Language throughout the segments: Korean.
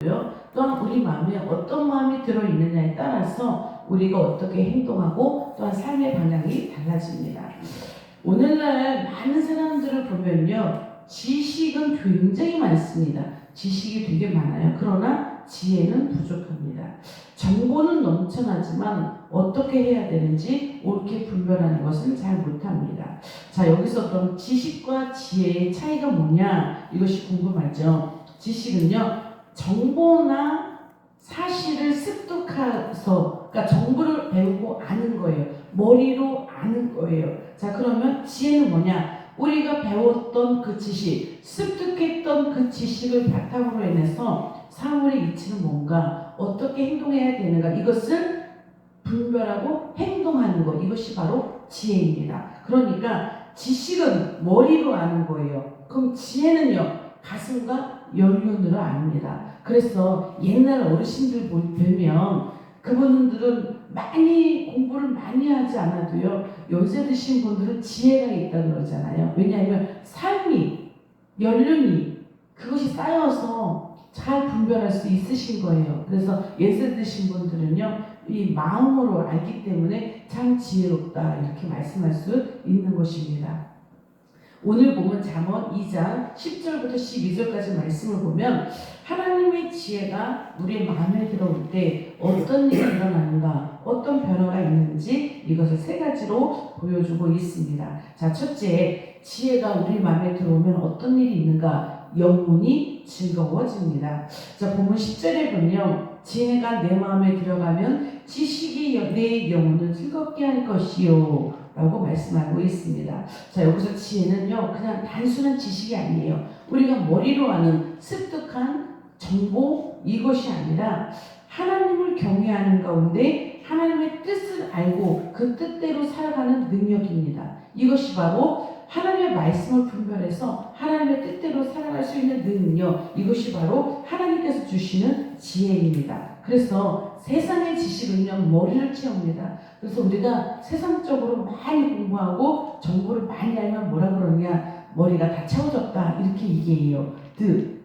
또한 우리 마음에 어떤 마음이 들어있느냐에 따라서 우리가 어떻게 행동하고 또한 삶의 방향이 달라집니다. 오늘날 많은 사람들을 보면요, 지식은 굉장히 많습니다. 지식이 되게 많아요. 그러나 지혜는 부족합니다. 정보는 넘쳐나지만 어떻게 해야 되는지 옳게 분별하는 것은 잘 못합니다. 자, 여기서 그럼 지식과 지혜의 차이가 뭐냐, 이것이 궁금하죠. 지식은요, 정보나 사실을 습득해서, 그러니까 정보를 배우고 아는 거예요. 머리로 아는 거예요. 자, 그러면 지혜는 뭐냐? 우리가 배웠던 그 지식, 습득했던 그 지식을 바탕으로 인해서 사물의 이치는 뭔가, 어떻게 행동해야 되는가, 이것을 분별하고 행동하는 것, 이것이 바로 지혜입니다. 그러니까 지식은 머리로 아는 거예요. 그럼 지혜는요, 가슴과 연륜으로 압니다. 그래서 옛날 어르신들 보면 그분들은 많이 공부를 많이 하지 않아도요, 연세 드신 분들은 지혜가 있다고 그러잖아요. 왜냐하면 삶이, 연륜이, 그것이 쌓여서 잘 분별할 수 있으신 거예요. 그래서 연세 드신 분들은요, 이 마음으로 알기 때문에 참 지혜롭다, 이렇게 말씀할 수 있는 것입니다. 오늘 보면 잠언 2장 10절부터 12절까지 말씀을 보면 하나님의 지혜가 우리의 마음에 들어올 때 어떤 일이 일어나는가, 어떤 변화가 있는지 이것을 세 가지로 보여주고 있습니다. 자, 첫째, 지혜가 우리 마음에 들어오면 어떤 일이 있는가? 영혼이 즐거워집니다. 자, 보면 10절에 보면 지혜가 내 마음에 들어가면 지식이 내 영혼을 즐겁게 할 것이요 라고 말씀하고 있습니다. 자, 여기서 지혜는요, 그냥 단순한 지식이 아니에요. 우리가 머리로 아는 습득한 정보, 이것이 아니라 하나님을 경외하는 가운데 하나님의 뜻을 알고 그 뜻대로 살아가는 능력입니다. 이것이 바로 하나님의 말씀을 분별해서 하나님의 뜻대로 살아갈 수 있는 능력, 이것이 바로 하나님께서 주시는 지혜입니다. 그래서 세상의 지식은요, 머리를 채웁니다. 그래서 우리가 세상적으로 많이 공부하고 정보를 많이 알면 뭐라 그러냐, 머리가 다 채워졌다, 이렇게 얘기해요.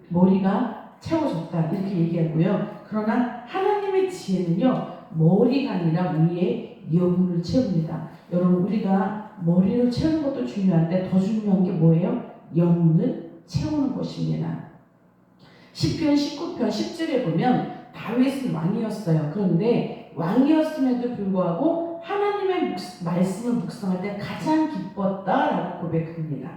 머리가 채워졌다, 이렇게 얘기하고요. 그러나 하나님의 지혜는요, 머리가 아니라 우리의 영혼을 채웁니다. 여러분, 우리가 머리를 채우는 것도 중요한데 더 중요한 게 뭐예요? 영혼을 채우는 것입니다. 시편 19편 10절에 보면 다윗은 왕이었어요. 그런데 왕이었음에도 불구하고 하나님의 말씀을 묵상할 때 가장 기뻤다라고 고백합니다.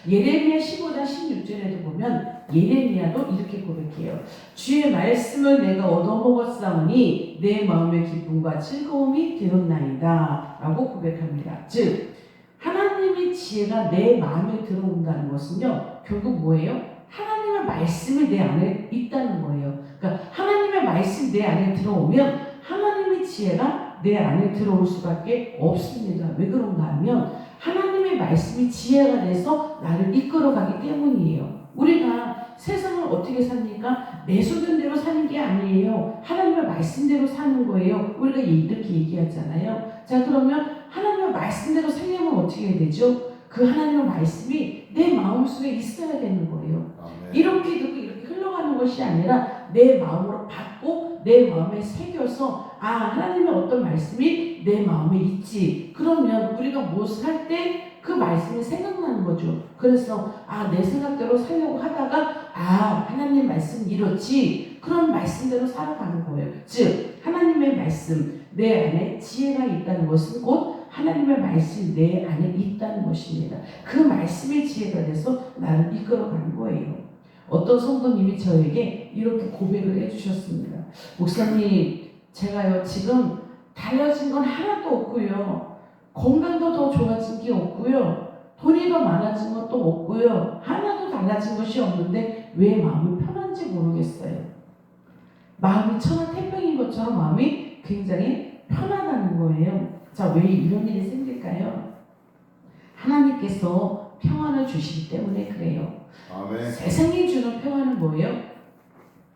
예레미야 15장 16절에도 보면 예레미야도 이렇게 고백해요. 주의 말씀을 내가 얻어먹었사오니 내 마음의 기쁨과 즐거움이 되었나이다 라고 고백합니다. 즉 하나님의 지혜가 내 마음에 들어온다는 것은요, 결국 뭐예요? 하나님의 말씀이 내 안에 있다는 거예요. 그러니까 하나님의 말씀이 내 안에 들어오면 하나님의 지혜가 내 안에 들어올 수밖에 없습니다. 왜 그런가 하면 하나님의 말씀이 지혜가 돼서 나를 이끌어가기 때문이에요. 우리가 세상을 어떻게 삽니까? 내 소견대로 사는 게 아니에요. 하나님의 말씀대로 사는 거예요. 우리가 이렇게 얘기하잖아요. 자, 그러면 하나님의 말씀대로 살려면 어떻게 해야 되죠? 그 하나님의 말씀이 내 마음속에 있어야 되는 거예요. 아멘. 이렇게 듣고 이렇게 흘러가는 것이 아니라 내 마음으로 받고 내 마음에 새겨서 하나님의 어떤 말씀이 내 마음에 있지. 그러면 우리가 무엇을 할 때 그 말씀이 생각나는 거죠. 그래서 내 생각대로 살려고 하다가 하나님 말씀 이렇지. 그런 말씀대로 살아가는 거예요. 즉 하나님의 말씀, 내 안에 지혜가 있다는 것은 곧 하나님의 말씀이 내 안에 있다는 것입니다. 그 말씀의 지혜가 돼서 나를 이끌어가는 거예요. 어떤 성도님이 저에게 이렇게 고백을 해주셨습니다. 목사님, 제가요 지금 달라진 건 하나도 없고요, 건강도 더 좋아진 게 없고요, 돈이 더 많아진 것도 없고요, 하나도 달라진 것이 없는데 왜 마음이 편한지 모르겠어요. 마음이 천하태평인 것처럼 마음이 굉장히 편하다는 거예요. 자, 왜 이런 일이 생길까요? 하나님께서 평안을 주시기 때문에 그래요. 아멘. 세상이 주는 평안은 뭐예요?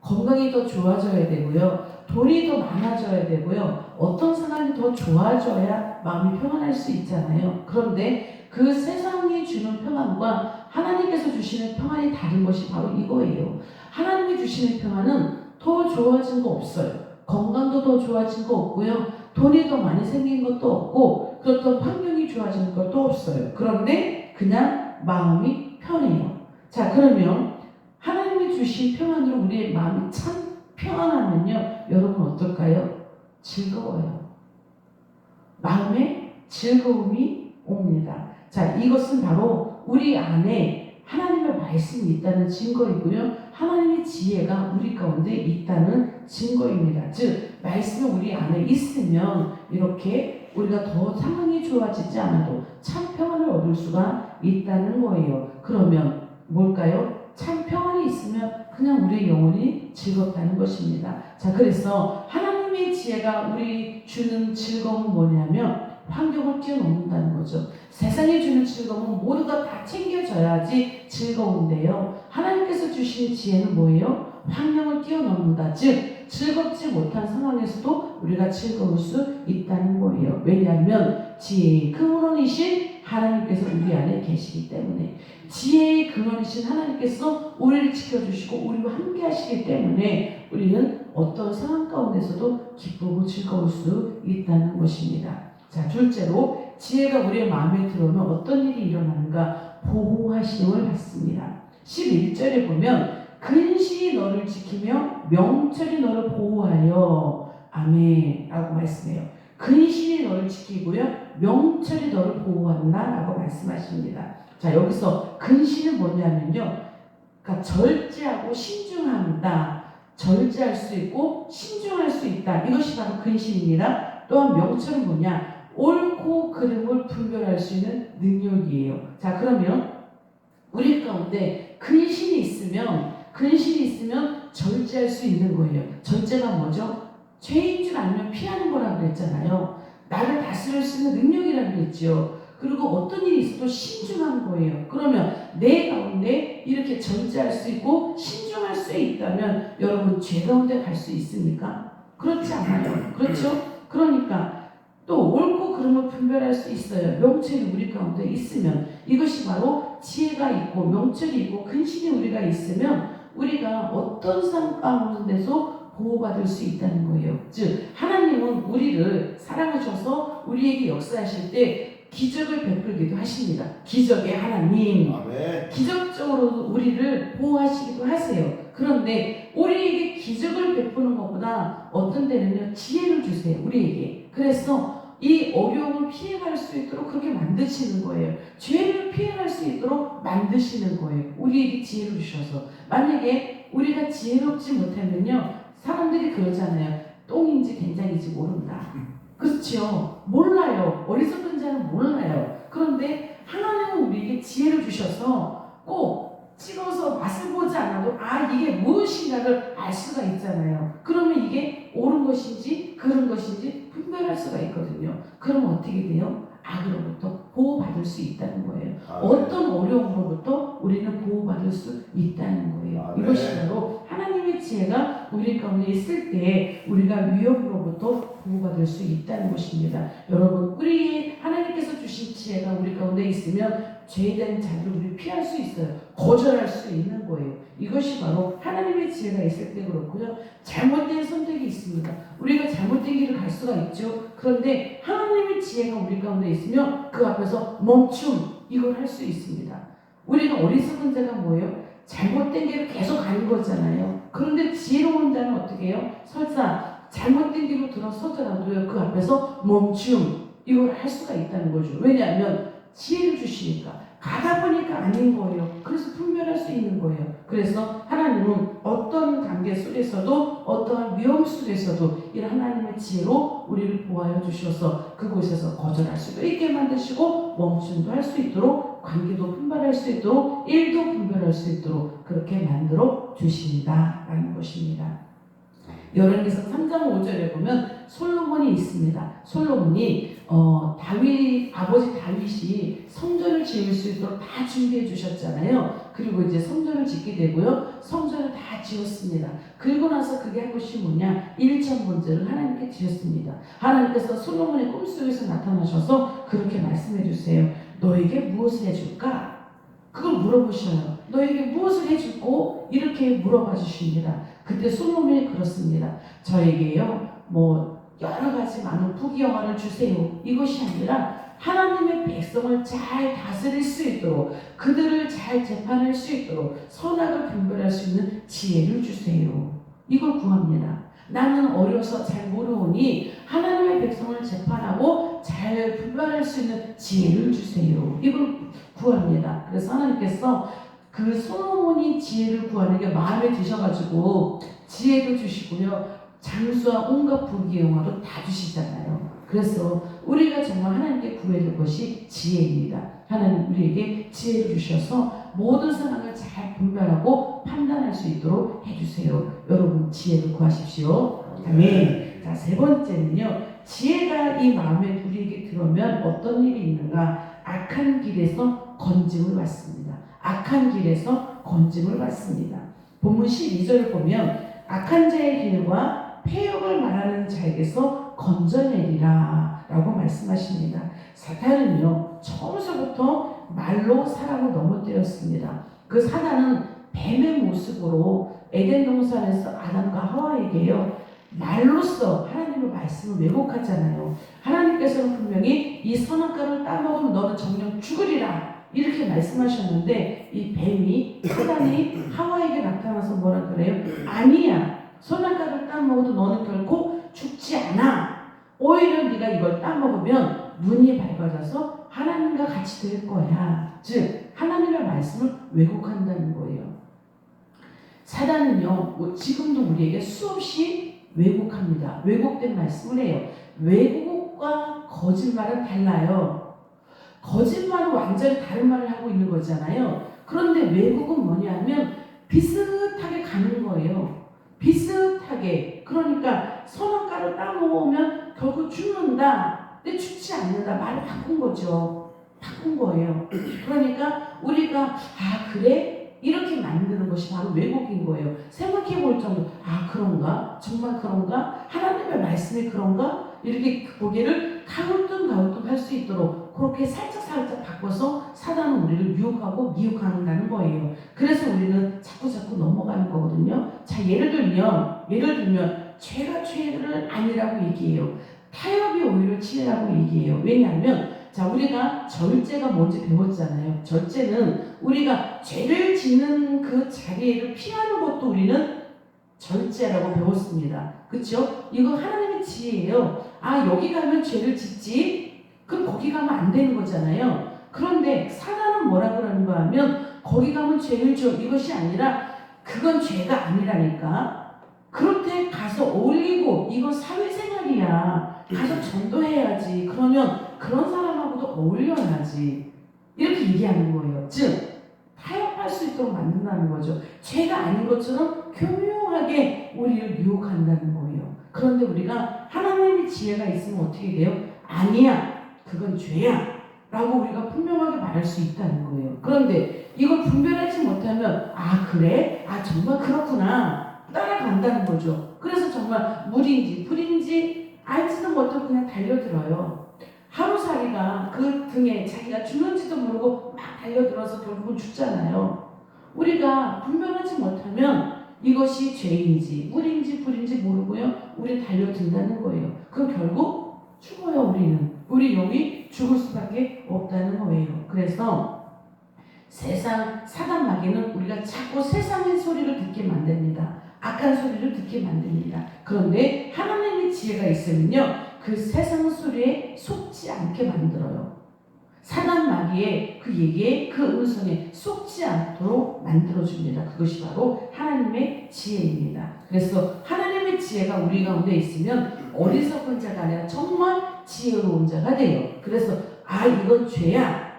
건강이 더 좋아져야 되고요, 돈이 더 많아져야 되고요, 어떤 상황이 더 좋아져야 마음이 평안할 수 있잖아요. 그런데 그 세상이 주는 평안과 하나님께서 주시는 평안이 다른 것이 바로 이거예요. 하나님이 주시는 평안은 더 좋아진 거 없어요. 건강도 더 좋아진 거 없고요. 돈이 더 많이 생긴 것도 없고 그렇다고 환경이 좋아진 것도 없어요. 그런데 그냥 마음이 편해요. 자, 그러면 하나님이 주신 평안으로 우리의 마음이 참 평안하면요, 여러분 어떨까요? 즐거워요. 마음에 즐거움이 옵니다. 자, 이것은 바로 우리 안에 하나님의 말씀이 있다는 증거이고요. 하나님의 지혜가 우리 가운데 있다는 증거입니다. 즉, 말씀이 우리 안에 있으면 이렇게 우리가 더 상황이 좋아지지 않아도 참 평안을 얻을 수가 있다는 거예요. 그러면 뭘까요? 참 평안이 있으면 그냥 우리의 영혼이 즐겁다는 것입니다. 자, 그래서 하나님의 지혜가 우리 주는 즐거움은 뭐냐면 환경을 뛰어넘는다는 거죠. 세상이 주는 즐거움은 모두가 다 챙겨져야지 즐거운데요. 하나님께서 주신 지혜는 뭐예요? 환경을 뛰어넘는다. 즉, 즐겁지 못한 상황에서도 우리가 즐거울 수 있다는 거예요. 왜냐하면 지혜의 근원이신 하나님께서 우리 안에 계시기 때문에, 지혜의 근원이신 하나님께서 우리를 지켜주시고 우리와 함께 하시기 때문에 우리는 어떤 상황 가운데서도 기쁘고 즐거울 수 있다는 것입니다. 자, 둘째로 지혜가 우리의 마음에 들어오면 어떤 일이 일어나는가? 보호하심을 받습니다. 11절에 보면 근신이 너를 지키며 명철이 너를 보호하여 아멘 라고 말씀해요. 근신이 너를 지키고요, 명철이 너를 보호한다 라고 말씀하십니다. 자, 여기서 근신은 뭐냐면요, 그러니까 절제하고 신중합니다. 절제할 수 있고 신중할 수 있다. 이것이 바로 근신입니다. 또한 명철은 뭐냐? 옳고 그름을 분별할 수 있는 능력이에요. 자, 그러면 우리 가운데 근신이 있으면 절제할 수 있는 거예요. 절제가 뭐죠? 죄인 줄 알면 피하는 거라고 그랬잖아요. 나를 다스릴 수 있는 능력이라고 그랬죠. 그리고 어떤 일이 있어도 신중한 거예요. 그러면 내 가운데 이렇게 절제할 수 있고 신중할 수 있다면 여러분 죄 가운데 갈 수 있습니까? 그렇지 않아요. 그렇죠? 그러니까 또 옳고 그름을 분별할 수 있어요. 명철이 우리 가운데 있으면, 이것이 바로 지혜가 있고 명철이 있고 근신이 우리가 있으면 우리가 어떤 상황 가운데서 보호받을 수 있다는 거예요. 즉, 하나님은 우리를 사랑하셔서 우리에게 역사하실 때 기적을 베풀기도 하십니다. 기적의 하나님. 아멘. 기적적으로 우리를 보호하시기도 하세요. 그런데 우리에게 기적을 베푸는 것보다 어떤 때는요, 지혜를 주세요. 우리에게. 그래서 이 어려움을 피해갈 수 있도록 그렇게 만드시는 거예요. 죄를 피해갈 수 있도록 만드시는 거예요. 우리에게 지혜를 주셔서. 만약에 우리가 지혜롭지 못하면요, 사람들이 그러잖아요. 똥인지 된장인지 모른다. 그렇죠. 몰라요. 어리석은 자는 몰라요. 그런데 하나님은 우리에게 지혜를 주셔서 꼭 찍어서 맛을 보지 않아도 이게 무엇인가를 알 수가 있잖아요. 그러면 이게 옳은 것인지 그른 것인지 분별할 수가 있거든요. 그럼 어떻게 돼요? 악으로부터 보호받을 수 있다는 거예요. 어떤 어려움으로부터 우리는 보호받을 수 있다는 거예요. 이것이 바로 하나님의 지혜가 우리 가운데 있을 때 우리가 위협으로부터 보호받을 수 있다는 것입니다. 여러분, 우리 하나님께서 주신 지혜가 우리 가운데 있으면 죄된 자들을 우리 피할 수 있어요. 거절할 수 있는 거예요. 이것이 바로 하나님의 지혜가 있을 때 그렇고요. 잘못된 선택이 있습니다. 우리가 잘못된 길을 갈 수가 있죠. 그런데 하나님의 지혜가 우리 가운데 있으면 그 앞에서 멈춤, 이걸 할 수 있습니다. 우리가 어리석은 자가 뭐예요? 잘못된 길을 계속 가는 거잖아요. 그런데 지혜로운 자는 어떻게 해요? 설사 잘못된 길로 들어서더라도요, 그 앞에서 멈춤, 이걸 할 수가 있다는 거죠. 왜냐하면 지혜를 주시니까. 가다 보니까 아닌 거예요. 그래서 분별할 수 있는 거예요. 그래서 하나님은 어떤 관계 속에서도 어떠한 위험 속에서도 이 하나님의 지혜로 우리를 보호하여 주셔서 그곳에서 거절할 수도 있게 만드시고 멈춤도 할 수 있도록, 관계도 분별할 수 있도록, 일도 분별할 수 있도록 그렇게 만들어 주십니다 라는 것입니다. 열왕기상 3장 5절에 보면 솔로몬이 있습니다. 솔로몬이 아버지 다윗이 성전을 지을 수 있도록 다 준비해 주셨잖아요. 그리고 이제 성전을 짓게 되고요. 성전을 다 지었습니다. 그리고 나서 그게 한 것이 뭐냐? 1천 번제를 하나님께 드렸습니다. 하나님께서 솔로몬의 꿈속에서 나타나셔서 그렇게 말씀해 주세요. 너에게 무엇을 해줄까? 그걸 물어보셔요. 너에게 무엇을 해줄고? 이렇게 물어봐 주십니다. 그때 솔로몬이 그렇습니다. 저에게요 여러 가지 많은 부귀영화를 주세요. 이것이 아니라 하나님의 백성을 잘 다스릴 수 있도록, 그들을 잘 재판할 수 있도록 선악을 분별할 수 있는 지혜를 주세요. 이걸 구합니다. 나는 어려서 잘 모르오니 하나님의 백성을 재판하고 잘 분별할 수 있는 지혜를 주세요. 이걸 구합니다. 그래서 하나님께서 그 솔로몬이 지혜를 구하는 게 마음에 드셔가지고 지혜도 주시고요, 장수와 온갖 부귀영화도 다 주시잖아요. 그래서 우리가 정말 하나님께 구해야 될 것이 지혜입니다. 하나님 우리에게 지혜를 주셔서 모든 상황을 잘 분별하고 판단할 수 있도록 해주세요. 여러분 지혜를 구하십시오. 아멘. 자, 세 번째는요, 지혜가 이 마음에 우리에게 들어오면 어떤 일이 있는가? 악한 길에서 건짐을 받습니다. 악한 길에서 건짐을 받습니다. 본문 12절을 보면 악한 자의 길과 폐역을 말하는 자에게서 건져내리라 라고 말씀하십니다. 사탄은요 처음서부터 말로 사람을 넘어뜨렸습니다. 그 사탄은 뱀의 모습으로 에덴 동산에서 아담과 하와에게요 말로써 하나님의 말씀을 왜곡하잖아요. 하나님께서는 분명히 이 선악과를 따먹으면 너는 정녕 죽으리라 이렇게 말씀하셨는데, 이 뱀이 사단이 하와에게 나타나서 뭐라 그래요? 아니야, 선악과를 따먹어도 너는 결코 죽지 않아. 오히려 네가 이걸 따먹으면 눈이 밝아져서 하나님과 같이 될 거야. 즉 하나님의 말씀을 왜곡한다는 거예요. 사단은요 지금도 우리에게 수없이 왜곡합니다. 왜곡된 말씀을 해요. 왜곡과 거짓말은 달라요. 거짓말은 완전히 다른 말을 하고 있는 거잖아요. 그런데 왜곡은 뭐냐면 비슷하게 가는 거예요. 비슷하게. 그러니까 선악과를 따먹으면 결국 죽는다. 근데 죽지 않는다. 말을 바꾼 거죠. 바꾼 거예요. 그러니까 우리가 그래? 이렇게 만드는 것이 바로 왜곡인 거예요. 생각해 볼 정도, 그런가? 정말 그런가? 하나님의 말씀이 그런가? 이렇게 고개를 가물뚱가물뚱 할 수 있도록 그렇게 살짝 바꿔서 사단은 우리를 유혹하고 미혹한다는 거예요. 그래서 우리는 자꾸 넘어가는 거거든요. 자, 예를 들면 죄가 죄를 아니라고 얘기해요. 타협이 오히려 치라고 얘기해요. 왜냐하면 자, 우리가 절제가 뭔지 배웠잖아요. 절제는 우리가 죄를 짓는 그 자리를 피하는 것도 우리는 절제라고 배웠습니다. 그렇죠? 이거 하나님의 지혜예요. 여기 가면 죄를 짓지? 그럼 거기 가면 안 되는 거잖아요. 그런데 사단은 뭐라 그러는가 하면 거기 가면 죄를 줘. 이것이 아니라 그건 죄가 아니라니까. 그렇게 가서 어울리고 이건 사회생활이야. 가서 전도해야지. 그러면 그런 사람하고도 어울려야지. 이렇게 얘기하는 거예요. 즉 타협할 수 있도록 만든다는 거죠. 죄가 아닌 것처럼 교묘하게 우리를 유혹한다는 거예요. 그런데 우리가 하나님의 지혜가 있으면 어떻게 돼요? 아니야, 그건 죄야 라고 우리가 분명하게 말할 수 있다는 거예요. 그런데 이걸 분별하지 못하면 그래? 정말 그렇구나 따라간다는 거죠. 그래서 정말 물인지 불인지 알지도 못하고 그냥 달려들어요. 하루살이가 그 등에 자기가 죽는지도 모르고 막 달려들어서 결국은 죽잖아요. 우리가 분별하지 못하면 이것이 죄인지 물인지 불인지 모르고요, 우리 달려든다는 거예요. 그럼 결국 죽어요. 우리 영이 죽을 수밖에 없다는 거예요. 그래서 세상 사단 마귀는 우리가 자꾸 세상의 소리를 듣게 만듭니다. 악한 소리를 듣게 만듭니다. 그런데 하나님의 지혜가 있으면요 그 세상 소리에 속지 않게 만들어요. 사단 마귀의 그 얘기에 그 음성에 속지 않도록 만들어줍니다. 그것이 바로 하나님의 지혜입니다. 그래서 하나님의 지혜가 우리 가운데 있으면 어리석은 자가 아니라 정말 지혜로운 자가 돼요. 그래서 이건 죄야,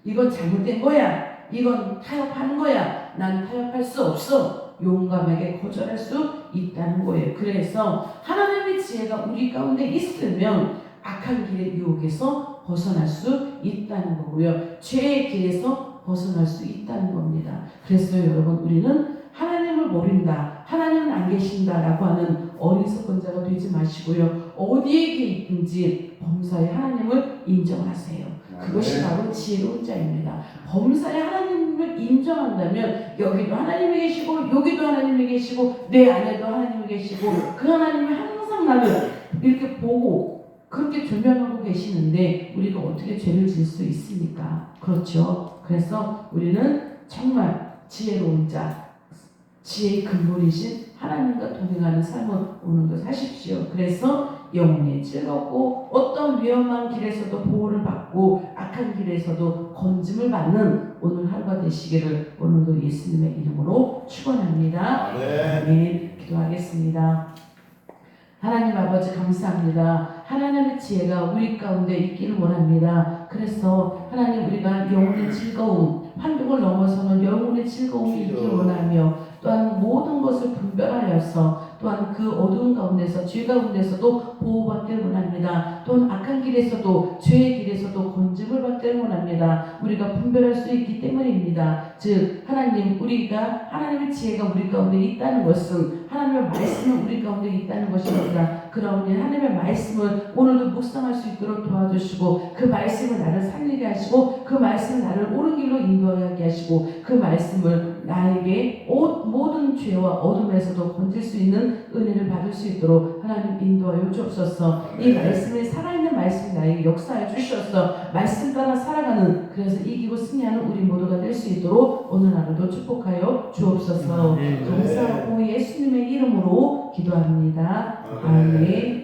이건 잘못된 거야, 이건 타협하는 거야, 난 타협할 수 없어, 용감하게 거절할 수 있다는 거예요. 그래서 하나님의 지혜가 우리 가운데 있으면 악한 길의 유혹에서 벗어날 수 있다는 거고요. 죄의 길에서 벗어날 수 있다는 겁니다. 그래서 여러분 우리는 하나님의 하나님을 모른다, 하나님은 안 계신다라고 하는 어리석은 자가 되지 마시고요. 어디에 있든지 범사에 하나님을 인정하세요. 그것이 바로 지혜로운 자입니다. 범사에 하나님을 인정한다면 여기도 하나님이 계시고 여기도 하나님이 계시고 내 안에도 하나님이 계시고 그 하나님이 항상 나를 이렇게 보고 그렇게 조명하고 계시는데 우리가 어떻게 죄를 지을 수 있습니까? 그렇죠. 그래서 우리는 정말 지혜로운 자, 지혜의 근본이신 하나님과 동행하는 삶을 오늘도 사십시오. 그래서 영혼이 즐겁고 어떤 위험한 길에서도 보호를 받고 악한 길에서도 건짐을 받는 오늘 하루가 되시기를 오늘도 예수님의 이름으로 축원합니다. 아멘. 기도하겠습니다. 하나님 아버지 감사합니다. 하나님의 지혜가 우리 가운데 있기를 원합니다. 그래서 하나님 우리가 영혼의 즐거움, 환경을 넘어서는 영혼의 즐거움이 있기를 원하며 또한 모든 것을 분별하여서 또한 그 어두운 가운데서 죄 가운데서도 보호받기를 원합니다. 또한 악한 길에서도 죄의 길에서도 건짐을 받기를 원합니다. 우리가 분별할 수 있기 때문입니다. 즉 하나님 우리가 하나님의 지혜가 우리 가운데 있다는 것은 하나님의 말씀은 우리 가운데 있다는 것입니다. 그러니 하나님의 말씀을 오늘도 묵상할 수 있도록 도와주시고 그 말씀을 나를 살리게 하시고 그 말씀을 나를 옳은 길로 인도하게 하시고 그 말씀을 나에게 모든 죄와 어둠에서도 건질 수 있는 은혜를 받을 수 있도록 하나님 인도하여 주옵소서. 이 말씀이 살아있는 말씀이 나에게 역사해 주셔서 말씀 따라 살아가는 그래서 이기고 승리하는 우리 모두가 될 수 있도록 오늘 하루도 축복하여 주옵소서. 감사하고 예수님의 이름으로 기도합니다. 아멘.